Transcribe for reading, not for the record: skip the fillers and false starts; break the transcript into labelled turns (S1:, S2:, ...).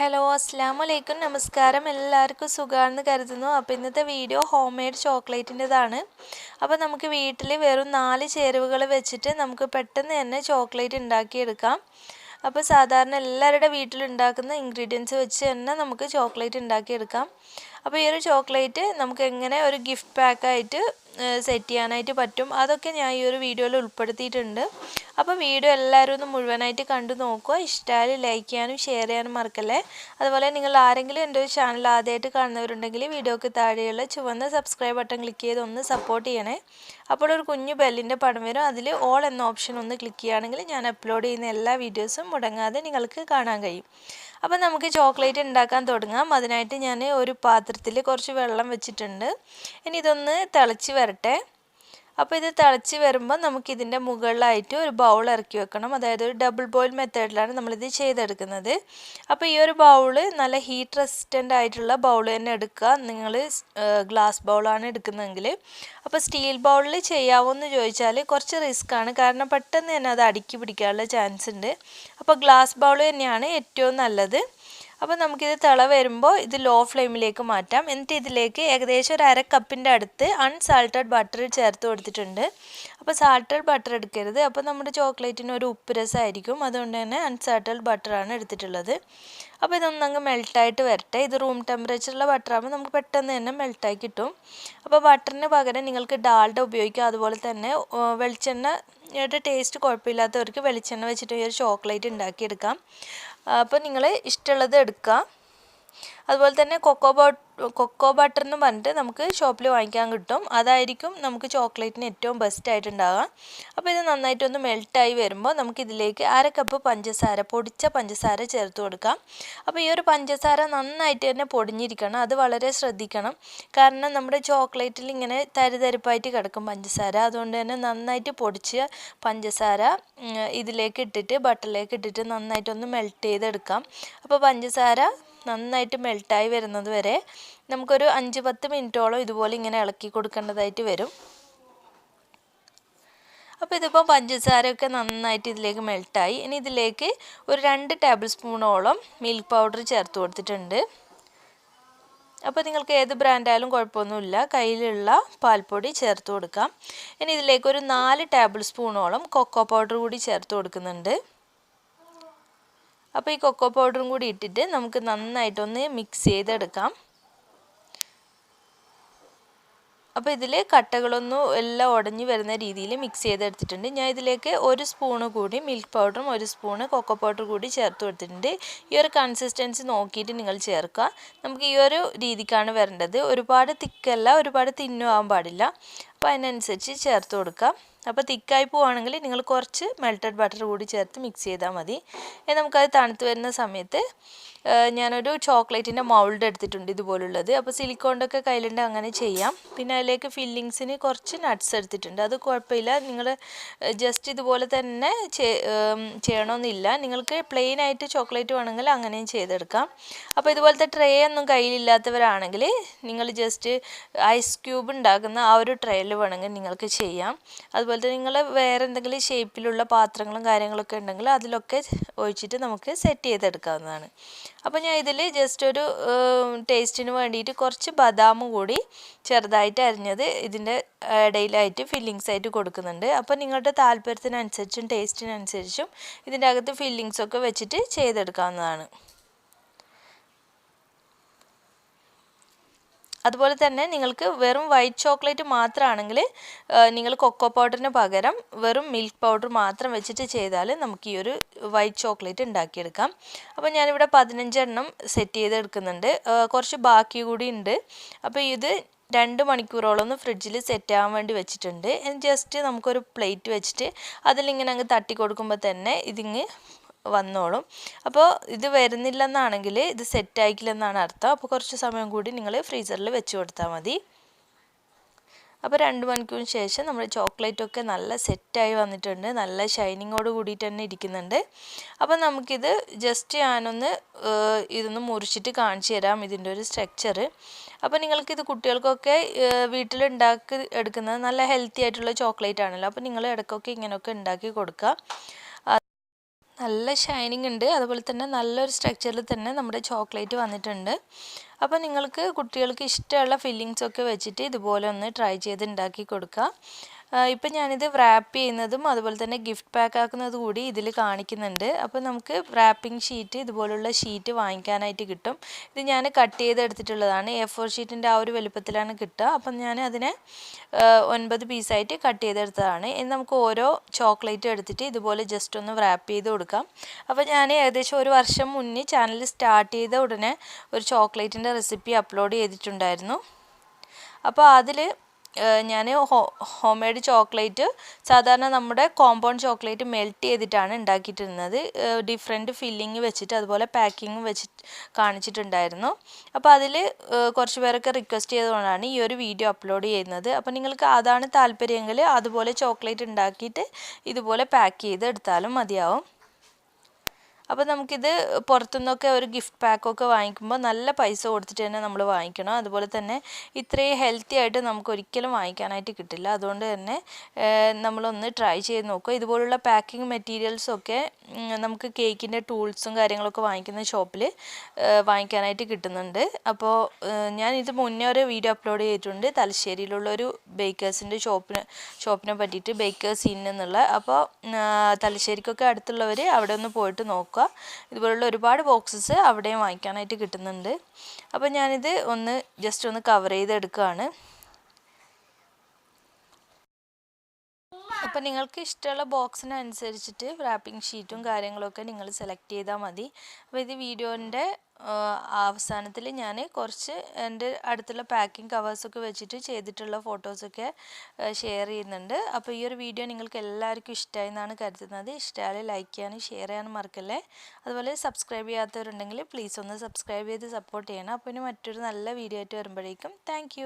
S1: Hello അസ്സലാമു അലൈക്കും നമസ്കാരം എല്ലാവർക്കും സുഖമാണെന്ന് കരുതുന്നു. അപ്പോൾ ഇന്നത്തെ വീഡിയോ ഹോം മെയ്ഡ് ചോക്ലേറ്റിൻ്റെതാണ്. അപ്പോൾ നമുക്ക് വീട്ടിൽ വെറും 4 ചേരുവകൾ വെച്ചിട്ട് നമുക്ക് പെട്ടെന്ന് തന്നെ ചോക്ലേറ്റ് ഉണ്ടാക്കിയെടുക്കാം. അപ്പോൾ സാധാരണ എല്ലാവരുടെ വീട്ടിലുണ്ടാക്കുന്ന ഇൻഗ്രീഡിയൻസ് വെച്ച് തന്നെ നമുക്ക് ചോക്ലേറ്റ് ഉണ്ടാക്കിയെടുക്കാം. അപ്പോൾ ഈ ഒരു ചോക്ലേറ്റ് നമുക്ക് എങ്ങനെ ഒരു ഗിഫ്റ്റ് പാക്കായിട്ട് സെറ്റ് ചെയ്യാനായിട്ട് പറ്റും അതൊക്കെ ഞാൻ ഈ ഒരു വീഡിയോയിൽ ഉൾപ്പെടുത്തിയിട്ടുണ്ട്. അപ്പോൾ വീഡിയോ എല്ലാവരും ഒന്ന് മുഴുവനായിട്ട് കണ്ടു നോക്കുക. ഇഷ്ടമായാൽ ലൈക്ക് ചെയ്യാനും ഷെയർ ചെയ്യാനും മറക്കല്ലേ. അതുപോലെ നിങ്ങൾ ആരെങ്കിലും എൻ്റെ ഒരു ചാനൽ ആദ്യമായിട്ട് കാണുന്നവരുണ്ടെങ്കിൽ വീഡിയോക്ക് താഴെയുള്ള ചുവന്ന സബ്സ്ക്രൈബ് ബട്ടൺ ക്ലിക്ക് ചെയ്ത് ഒന്ന് സപ്പോർട്ട് ചെയ്യണേ. അപ്പോൾ ഒരു കുഞ്ഞു ബെല്ലിൻ്റെ പടം വരും, അതിൽ ഓൾ എന്ന ഓപ്ഷൻ ഒന്ന് ക്ലിക്ക് ചെയ്യുകയാണെങ്കിൽ ഞാൻ അപ്ലോഡ് ചെയ്യുന്ന എല്ലാ വീഡിയോസും മുടങ്ങാതെ നിങ്ങൾക്ക് കാണാൻ കഴിയും. അപ്പോൾ നമുക്ക് ചോക്ലേറ്റ് ഉണ്ടാക്കാൻ തുടങ്ങാം. അതിനായിട്ട് ഞാൻ ഒരു പാത്രത്തിൽ കുറച്ച് വെള്ളം വെച്ചിട്ടുണ്ട്. ഇനി ഇതൊന്ന് തിളച്ച് വരട്ടെ. അപ്പോൾ ഇത് തിളച്ച് വരുമ്പോൾ നമുക്കിതിൻ്റെ മുകളിലായിട്ട് ഒരു ബൗൾ ഇറക്കി വെക്കണം. അതായത് ഒരു ഡബിൾ ബോയിൽ മെത്തേഡിലാണ് നമ്മളിത് ചെയ്തെടുക്കുന്നത്. അപ്പോൾ ഈ ഒരു ബൗള് നല്ല ഹീറ്റ് റെസിസ്റ്റൻ്റ് ആയിട്ടുള്ള ബൗൾ തന്നെ എടുക്കുക. നിങ്ങൾ ഗ്ലാസ് ബൗളാണ് എടുക്കുന്നതെങ്കിൽ. അപ്പോൾ സ്റ്റീൽ ബൗളിൽ ചെയ്യാവോ എന്ന് ചോദിച്ചാൽ കുറച്ച് റിസ്ക്കാണ്, കാരണം പെട്ടെന്ന് തന്നെ അത് അടുക്കി പിടിക്കാനുള്ള ചാൻസ് ഉണ്ട്. അപ്പോൾ ഗ്ലാസ് ബൗൾ തന്നെയാണ് ഏറ്റവും നല്ലത്. അപ്പോൾ നമുക്കിത് തിള വരുമ്പോൾ ഇത് ലോ ഫ്ലെയിമിലേക്ക് മാറ്റാം. എന്നിട്ട് ഇതിലേക്ക് ഏകദേശം ഒരു 1/2 കപ്പിൻ്റെ അടുത്ത് അൺസാൾട്ടഡ് ബട്ടർ ചേർത്ത് കൊടുത്തിട്ടുണ്ട്. അപ്പോൾ സാൾട്ടഡ് ബട്ടർ എടുക്കരുത്, അപ്പോൾ നമ്മുടെ ചോക്ലേറ്റിന് ഒരു ഉപ്പ് രസമായിരിക്കും. അതുകൊണ്ട് തന്നെ അൺസാൾട്ടഡ് ബട്ടറാണ് എടുത്തിട്ടുള്ളത്. അപ്പോൾ ഇതൊന്നങ്ങ് മെൽട്ടായിട്ട് വരട്ടെ. ഇത് റൂം ടെമ്പറേച്ചറുള്ള ബട്ടറാകുമ്പോൾ നമുക്ക് പെട്ടെന്ന് തന്നെ മെൽട്ടായി കിട്ടും. അപ്പോൾ ബട്ടറിന് പകരം നിങ്ങൾക്ക് ഡാൽഡ ഉപയോഗിക്കാം. അതുപോലെ തന്നെ വെളിച്ചെണ്ണയുടെ ടേസ്റ്റ് കുഴപ്പമില്ലാത്തവർക്ക് വെളിച്ചെണ്ണ വെച്ചിട്ട് ഈ ഒരു ചോക്ലേറ്റ് ഉണ്ടാക്കിയെടുക്കാം. അപ്പോൾ നിങ്ങൾ ഇഷ്ടമുള്ളത് എടുക്കുക. അതുപോലെ തന്നെ കൊക്കോ ബട്ടർ എന്ന് പറഞ്ഞിട്ട് നമുക്ക് ഷോപ്പിൽ വാങ്ങിക്കാൻ കിട്ടും. അതായിരിക്കും നമുക്ക് ചോക്ലേറ്റിന് ഏറ്റവും ബെസ്റ്റ് ആയിട്ടുണ്ടാവുക. അപ്പോൾ ഇത് നന്നായിട്ടൊന്ന് മെൽട്ടായി വരുമ്പോൾ നമുക്കിതിലേക്ക് 1/2 കപ്പ് പഞ്ചസാര, പൊടിച്ച പഞ്ചസാര ചേർത്ത് കൊടുക്കാം. അപ്പോൾ ഈ ഒരു പഞ്ചസാര നന്നായിട്ട് തന്നെ പൊടിഞ്ഞിരിക്കണം, അത് വളരെ ശ്രദ്ധിക്കണം. കാരണം നമ്മുടെ ചോക്ലേറ്റിൽ ഇങ്ങനെ തരിതരിപ്പായിട്ട് കിടക്കും പഞ്ചസാര. അതുകൊണ്ട് തന്നെ നന്നായിട്ട് പൊടിച്ച പഞ്ചസാര ഇതിലേക്ക് ഇട്ടിട്ട് ബട്ടറിലേക്ക് ഇട്ടിട്ട് നന്നായിട്ടൊന്ന് മെൽറ്റ് ചെയ്തെടുക്കാം. അപ്പോൾ പഞ്ചസാര നന്നായിട്ട് മെൽട്ടായി വരുന്നത് വരെ നമുക്കൊരു 5-10 മിനിറ്റോളം ഇതുപോലെ ഇങ്ങനെ ഇളക്കി കൊടുക്കേണ്ടതായിട്ട് വരും. അപ്പോൾ ഇതിപ്പോൾ പഞ്ചസാരയൊക്കെ നന്നായിട്ട് ഇതിലേക്ക് മെൽട്ടായി. ഇനി ഇതിലേക്ക് ഒരു 2 ടേബിൾ സ്പൂണോളം മിൽക്ക് പൗഡർ ചേർത്ത് കൊടുത്തിട്ടുണ്ട്. അപ്പോൾ നിങ്ങൾക്ക് ഏത് ബ്രാൻഡായാലും കുഴപ്പമൊന്നുമില്ല, കയ്യിലുള്ള പാൽപ്പൊടി ചേർത്ത് കൊടുക്കാം. ഇനി ഇതിലേക്ക് ഒരു 4 ടേബിൾ സ്പൂണോളം കൊക്കോ പൗഡർ കൂടി ചേർത്ത് കൊടുക്കുന്നുണ്ട്. അപ്പോൾ ഈ കൊക്കോ പൗഡറും കൂടി ഇട്ടിട്ട് നമുക്ക് നന്നായിട്ടൊന്ന് മിക്സ് ചെയ്തെടുക്കാം. അപ്പോൾ ഇതിൽ കട്ടകളൊന്നും എല്ലാം ഉടഞ്ഞു വരുന്ന രീതിയിൽ മിക്സ് ചെയ്തെടുത്തിട്ടുണ്ട്. ഞാൻ ഇതിലേക്ക് 1 സ്പൂണ് കൂടി മിൽക്ക് പൗഡറും 1 സ്പൂണ് കൊക്കോ പൗഡർ കൂടി ചേർത്ത് കൊടുത്തിട്ടുണ്ട്. ഈ ഒരു കൺസിസ്റ്റൻസി നോക്കിയിട്ട് നിങ്ങൾ ചേർക്കുക. നമുക്ക് ഈ ഒരു രീതിക്കാണ് വരേണ്ടത്. ഒരുപാട് തിക്കല്ല, ഒരുപാട് തിന്നും ആവാൻ പാടില്ല. അപ്പോൾ അതിനനുസരിച്ച് ചേർത്ത് കൊടുക്കാം. അപ്പോൾ തിക്കായി പോവുകയാണെങ്കിൽ നിങ്ങൾ കുറച്ച് മെൽറ്റഡ് ബട്ടർ കൂടി ചേർത്ത് മിക്സ് ചെയ്താൽ മതി. നമുക്കത് തണുത്ത് വരുന്ന സമയത്ത് ഞാനൊരു ചോക്ലേറ്റിൻ്റെ മൗൾഡ് എടുത്തിട്ടുണ്ട് ഇതുപോലുള്ളത്. അപ്പോൾ സിലിക്കോണ്ടൊക്കെ കയ്യിലുണ്ട്, അങ്ങനെ ചെയ്യാം. പിന്നെ അതിലേക്ക് ഫില്ലിങ്സിന് കുറച്ച് നട്ട്സ് എടുത്തിട്ടുണ്ട്. അത് കുഴപ്പമില്ല, നിങ്ങൾ ജസ്റ്റ് ഇതുപോലെ തന്നെ ചെയ്യണമെന്നില്ല. നിങ്ങൾക്ക് പ്ലെയിൻ ആയിട്ട് ചോക്ലേറ്റ് വേണമെങ്കിൽ അങ്ങനെയും ചെയ്തെടുക്കാം. അപ്പോൾ ഇതുപോലത്തെ ട്രേ ഒന്നും കയ്യിലില്ലാത്തവരാണെങ്കിൽ നിങ്ങൾ ജസ്റ്റ് ഐസ് ക്യൂബ് ഉണ്ടാക്കുന്ന ആ ഒരു ട്രേയിൽ വേണമെങ്കിൽ നിങ്ങൾക്ക് ചെയ്യാം. അതുപോലെ തന്നെ നിങ്ങൾ വേറെ എന്തെങ്കിലും ഷേപ്പിലുള്ള പാത്രങ്ങളും കാര്യങ്ങളൊക്കെ ഉണ്ടെങ്കിൽ അതിലൊക്കെ ഒഴിച്ചിട്ട് നമുക്ക് സെറ്റ് ചെയ്തെടുക്കാവുന്നതാണ്. അപ്പോൾ ഞാൻ ഇതിൽ ജസ്റ്റ് ഒരു ടേസ്റ്റിന് വേണ്ടിയിട്ട് കുറച്ച് ബദാം കൂടി ചെറുതായിട്ട് അരിഞ്ഞത് ഇതിൻ്റെ ഇടയിലായിട്ട് ഫില്ലിങ്സ് ആയിട്ട് കൊടുക്കുന്നുണ്ട്. അപ്പോൾ നിങ്ങളുടെ താല്പര്യത്തിനനുസരിച്ചും ടേസ്റ്റിനനുസരിച്ചും ഇതിൻ്റെ അകത്ത് ഫില്ലിങ്സൊക്കെ വെച്ചിട്ട് ചെയ്തെടുക്കാവുന്നതാണ്. അതുപോലെ തന്നെ നിങ്ങൾക്ക് വെറും വൈറ്റ് ചോക്ലേറ്റ് മാത്രമാണെങ്കിൽ നിങ്ങൾ കൊക്കോ പൗഡറിന് പകരം വെറും മിൽക്ക് പൗഡർ മാത്രം വെച്ചിട്ട് ചെയ്താൽ നമുക്ക് ഈ ഒരു വൈറ്റ് ചോക്ലേറ്റ് ഉണ്ടാക്കിയെടുക്കാം. അപ്പോൾ ഞാനിവിടെ 15 എണ്ണം സെറ്റ് ചെയ്തെടുക്കുന്നുണ്ട്. കുറച്ച് ബാക്കി കൂടി ഉണ്ട്. അപ്പോൾ ഇത് 2 മണിക്കൂറോളം ഒന്ന് ഫ്രിഡ്ജിൽ സെറ്റ് ആവാൻ വേണ്ടി വെച്ചിട്ടുണ്ട്. ജസ്റ്റ് നമുക്കൊരു പ്ലേറ്റ് വെച്ചിട്ട് അതിലിങ്ങനെ അങ്ങ് തട്ടി കൊടുക്കുമ്പോൾ തന്നെ ഇതിങ്ങ് വന്നോളും. അപ്പോൾ ഇത് വരുന്നില്ലെന്നാണെങ്കിൽ ഇത് സെറ്റ് ആയിക്കില്ലെന്നാണ് അർത്ഥം. അപ്പോൾ കുറച്ച് സമയം കൂടി നിങ്ങൾ ഫ്രീസറിൽ വെച്ച് കൊടുത്താൽ മതി. അപ്പോൾ 2 മണിക്കൂറിന് ശേഷം നമ്മുടെ ചോക്ലേറ്റൊക്കെ നല്ല സെറ്റായി വന്നിട്ടുണ്ട്. നല്ല ഷൈനിങ്ങോട് കൂടിയിട്ട് തന്നെ ഇരിക്കുന്നുണ്ട്. അപ്പോൾ നമുക്കിത് ജസ്റ്റ് ഞാനൊന്ന് ഇതൊന്ന് മുറിച്ചിട്ട് കാണിച്ചു തരാം ഇതിൻ്റെ ഒരു സ്ട്രക്ചർ. അപ്പോൾ നിങ്ങൾക്കിത് കുട്ടികൾക്കൊക്കെ വീട്ടിലുണ്ടാക്കി എടുക്കുന്നത് നല്ല ഹെൽത്തി ആയിട്ടുള്ള ചോക്ലേറ്റ് ആണല്ലോ. അപ്പോൾ നിങ്ങൾ ഇടയ്ക്കൊക്കെ ഇങ്ങനെയൊക്കെ ഉണ്ടാക്കി കൊടുക്കുക. നല്ല ഷൈനിങ് ഉണ്ട്. അതുപോലെ തന്നെ നല്ലൊരു സ്ട്രക്ചറിൽ തന്നെ നമ്മുടെ ചോക്ലേറ്റ് വന്നിട്ടുണ്ട്. അപ്പോൾ നിങ്ങൾക്ക് കുട്ടികൾക്ക് ഇഷ്ടമുള്ള ഫില്ലിങ്സൊക്കെ വെച്ചിട്ട് ഇതുപോലെ ഒന്ന് ട്രൈ ചെയ്ത് ഉണ്ടാക്കി കൊടുക്കുക. ഇപ്പം ഞാനിത് റാപ്പ് ചെയ്യുന്നതും അതുപോലെ തന്നെ ഗിഫ്റ്റ് പാക്ക് ആക്കുന്നതും കൂടി ഇതിൽ കാണിക്കുന്നുണ്ട്. അപ്പോൾ നമുക്ക് റാപ്പിംഗ് ഷീറ്റ് ഇതുപോലുള്ള ഷീറ്റ് വാങ്ങിക്കാനായിട്ട് കിട്ടും. ഇത് ഞാൻ കട്ട് ചെയ്തെടുത്തിട്ടുള്ളതാണ്. A4 ഷീറ്റിൻ്റെ ആ ഒരു വലുപ്പത്തിലാണ് കിട്ടുക. അപ്പം ഞാൻ അതിനെ 9 പീസായിട്ട് കട്ട് ചെയ്തെടുത്തതാണ്. ഇനി നമുക്ക് ഓരോ ചോക്ലേറ്റ് എടുത്തിട്ട് ഇതുപോലെ ജസ്റ്റ് ഒന്ന് റാപ്പ് ചെയ്ത് കൊടുക്കാം. അപ്പോൾ ഞാൻ ഏകദേശം ഒരു വർഷം മുന്നേ ചാനൽ സ്റ്റാർട്ട് ചെയ്ത ഉടനെ ഒരു ചോക്ലേറ്റിൻ്റെ റെസിപ്പി അപ്ലോഡ് ചെയ്തിട്ടുണ്ടായിരുന്നു. അപ്പോൾ അതിൽ ഞാൻ ഹോം മെയ്ഡ് ചോക്ലേറ്റ് സാധാരണ നമ്മുടെ കോമ്പൗണ്ട് ചോക്ലേറ്റ് മെൽറ്റ് ചെയ്തിട്ടാണ് ഉണ്ടാക്കിയിട്ടിരുന്നത്. ഡിഫറെൻറ്റ് ഫില്ലിങ് വെച്ചിട്ട് അതുപോലെ പാക്കിങ് വെച്ചിട്ട് കാണിച്ചിട്ടുണ്ടായിരുന്നു. അപ്പോൾ അതിൽ കുറച്ച് പേരൊക്കെ റിക്വസ്റ്റ് ചെയ്തുകൊണ്ടാണ് ഈ ഒരു വീഡിയോ അപ്ലോഡ് ചെയ്യുന്നത്. അപ്പോൾ നിങ്ങൾക്ക് അതാണ് താല്പര്യമെങ്കിൽ അതുപോലെ ചോക്ലേറ്റ് ഉണ്ടാക്കിയിട്ട് ഇതുപോലെ പാക്ക് ചെയ്ത് എടുത്താലും മതിയാവും. അപ്പോൾ നമുക്കിത് പുറത്തുനിന്നൊക്കെ ഒരു ഗിഫ്റ്റ് പാക്കൊക്കെ വാങ്ങിക്കുമ്പോൾ നല്ല പൈസ കൊടുത്തിട്ട് തന്നെ നമ്മൾ വാങ്ങിക്കണം. അതുപോലെ തന്നെ ഇത്രയും ഹെൽത്തി ആയിട്ട് നമുക്ക് ഒരിക്കലും വാങ്ങിക്കാനായിട്ട് കിട്ടില്ല. അതുകൊണ്ട് തന്നെ നമ്മളൊന്ന് ട്രൈ ചെയ്ത് നോക്കുക. ഇതുപോലുള്ള പാക്കിംഗ് മെറ്റീരിയൽസൊക്കെ നമുക്ക് കേക്കിൻ്റെ ടൂൾസും കാര്യങ്ങളൊക്കെ വാങ്ങിക്കുന്ന ഷോപ്പിൽ വാങ്ങിക്കാനായിട്ട് കിട്ടുന്നുണ്ട്. അപ്പോൾ ഞാൻ ഇത് മുന്നേ ഒരു വീഡിയോ അപ്ലോഡ് ചെയ്തിട്ടുണ്ട് തലശ്ശേരിയിലുള്ളൊരു ബേക്കേഴ്സിൻ്റെ ഷോപ്പിനെ പറ്റിയിട്ട്, ബേക്കേഴ്സ് ഇൻ എന്നുള്ള. അപ്പോൾ തലശ്ശേരിക്കൊക്കെ അടുത്തുള്ളവർ അവിടെ ഒന്ന് പോയിട്ട് നോക്കുക. ഇതുപോലുള്ള ഒരുപാട് ബോക്സസ് അവിടെയും വാങ്ങിക്കാനായിട്ട് കിട്ടുന്നുണ്ട്. അപ്പോൾ ഞാനിത് ജസ്റ്റ് ഒന്ന് കവർ ചെയ്തെടുക്കുകയാണ്. അപ്പോൾ നിങ്ങൾക്ക് ഇഷ്ടമുള്ള ബോക്സിനനുസരിച്ചിട്ട് റാപ്പിംഗ് ഷീറ്റും കാര്യങ്ങളൊക്കെ നിങ്ങൾ സെലക്ട് ചെയ്താൽ മതി. അപ്പോൾ ഇത് വീഡിയോൻ്റെ അവസാനത്തിൽ ഞാൻ കുറച്ച് എൻ്റെ അടുത്തുള്ള പാക്കിംഗ് കവേഴ്സൊക്കെ വെച്ചിട്ട് ചെയ്തിട്ടുള്ള ഫോട്ടോസൊക്കെ ഷെയർ ചെയ്യുന്നുണ്ട്. അപ്പോൾ ഈ ഒരു വീഡിയോ നിങ്ങൾക്ക് എല്ലാവർക്കും ഇഷ്ടമായി എന്നാണ് കരുതുന്നത്. ഇഷ്ടമായാൽ ലൈക്ക് ചെയ്യാനും ഷെയർ ചെയ്യാനും മറക്കല്ലേ. അതുപോലെ സബ്സ്ക്രൈബ് ചെയ്യാത്തവരുണ്ടെങ്കിൽ പ്ലീസ് ഒന്ന് സബ്സ്ക്രൈബ് ചെയ്ത് സപ്പോർട്ട് ചെയ്യണം. അപ്പോൾ ഇനി മറ്റൊരു നല്ല വീഡിയോ ആയിട്ട് വരുമ്പോഴേക്കും താങ്ക്